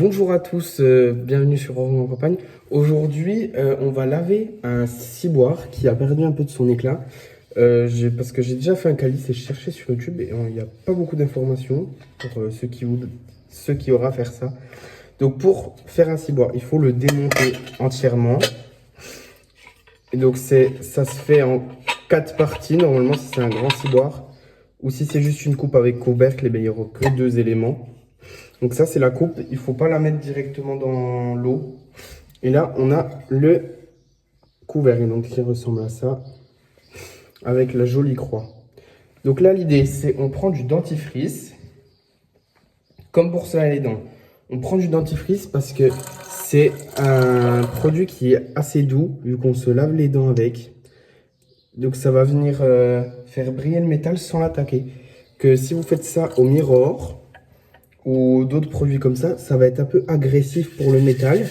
Bonjour à tous, bienvenue sur Orange en campagne. Aujourd'hui, on va laver un ciboire qui a perdu un peu de son éclat. Parce que j'ai déjà fait un calice et je cherchais sur YouTube et il n'y a pas beaucoup d'informations pour ceux qui aura à faire ça. Donc pour faire un ciboire, il faut le démonter entièrement. Et donc ça se fait en 4 parties, normalement si c'est un grand ciboire. Ou si c'est juste une coupe avec couvercle, il n'y aura que 2 éléments. Donc ça, c'est la coupe. Il ne faut pas la mettre directement dans l'eau. Et là, on a le couvercle, donc qui ressemble à ça, avec la jolie croix. Donc là, l'idée, c'est on prend du dentifrice, comme pour se laver les dents. On prend du dentifrice parce que c'est un produit qui est assez doux, vu qu'on se lave les dents avec. Donc ça va venir faire briller le métal sans l'attaquer. Que si vous faites ça au miroir ou d'autres produits comme ça va être un peu agressif pour le métal.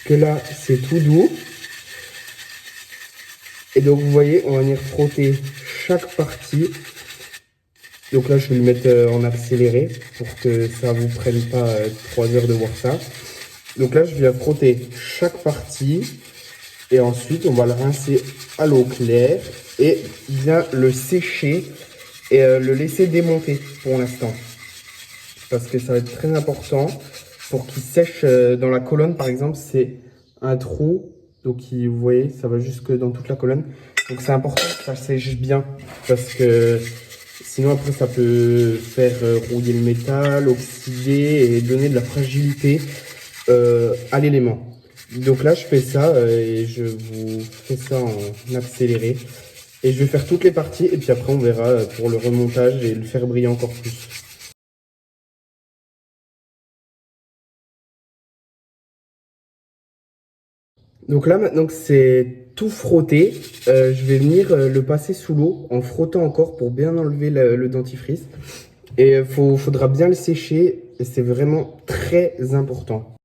Que là, c'est tout doux. Et donc, vous voyez, on va venir frotter chaque partie. Donc là, je vais le mettre en accéléré pour que ça vous prenne pas 3 heures de voir ça. Donc là, je viens frotter chaque partie. Et ensuite, on va le rincer à l'eau claire et bien le sécher et le laisser démonter pour l'instant. Parce que ça va être très important pour qu'il sèche dans la colonne, par exemple, c'est un trou. Donc, vous voyez, ça va jusque dans toute la colonne. Donc, c'est important que ça sèche bien parce que sinon, après, ça peut faire rouiller le métal, oxyder et donner de la fragilité à l'élément. Donc là, je fais ça et je vous fais ça en accéléré. Et je vais faire toutes les parties et puis après, on verra pour le remontage et le faire briller encore plus. Donc là, maintenant que c'est tout frotté, je vais venir le passer sous l'eau en frottant encore pour bien enlever le dentifrice. Et faudra bien le sécher et c'est vraiment très important.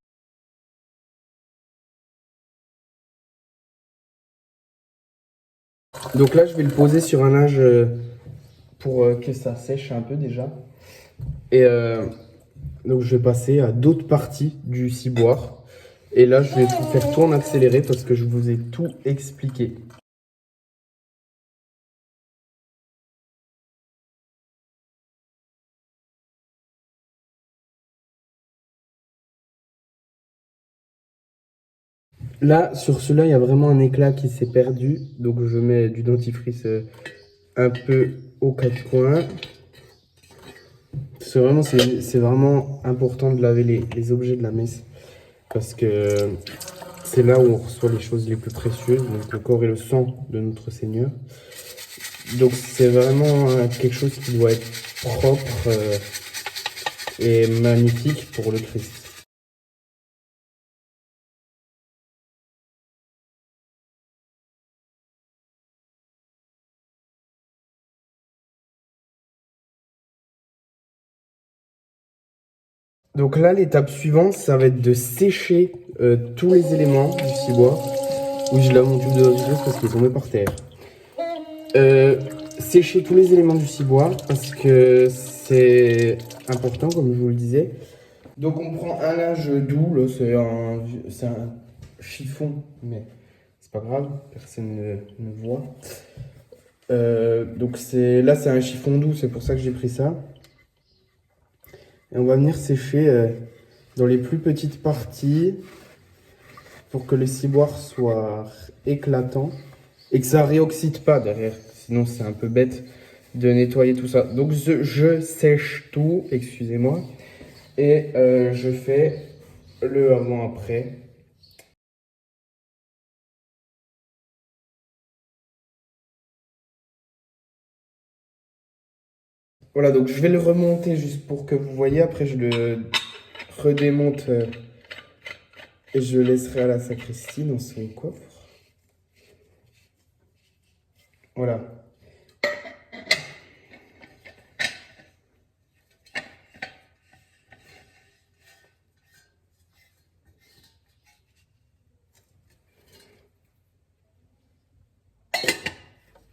Donc là, je vais le poser sur un linge pour que ça sèche un peu déjà. Et donc je vais passer à d'autres parties du ciboire. Et là, je vais faire tout en accéléré parce que je vous ai tout expliqué. Là, sur celui-là, il y a vraiment un éclat qui s'est perdu. Donc, je mets du dentifrice un peu aux 4 coins. C'est vraiment important de laver les objets de la messe. Parce que c'est là où on reçoit les choses les plus précieuses. Donc, le corps et le sang de notre Seigneur. Donc, c'est vraiment quelque chose qui doit être propre et magnifique pour le Christ. Donc là, l'étape suivante, ça va être de sécher tous les éléments du ciboire. Oui, je lave mon tube de dentifrice parce qu'il est tombé par terre. Sécher tous les éléments du ciboire parce que c'est important, comme je vous le disais. Donc on prend un linge doux, là c'est un chiffon, mais c'est pas grave, personne ne voit. Donc là c'est un chiffon doux, c'est pour ça que j'ai pris ça. Et on va venir sécher dans les plus petites parties pour que le ciboire soit éclatant et que ça réoxyde pas derrière. Sinon, c'est un peu bête de nettoyer tout ça. Donc, je sèche tout, excusez-moi, et je fais le avant-après. Voilà, donc je vais le remonter juste pour que vous voyez. Après, je le redémonte et je le laisserai à la sacristie dans son coffre. Voilà.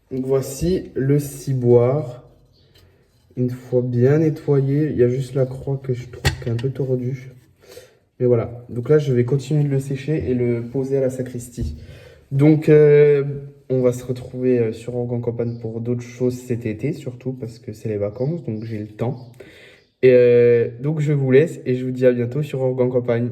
Donc voici le ciboire. Une fois bien nettoyé, il y a juste la croix que je trouve qui est un peu tordue. Mais voilà, donc là je vais continuer de le sécher et le poser à la sacristie. Donc on va se retrouver sur Orgue en Campagne pour d'autres choses cet été, surtout parce que c'est les vacances, donc j'ai le temps. Et donc je vous laisse et je vous dis à bientôt sur Orgue en Campagne.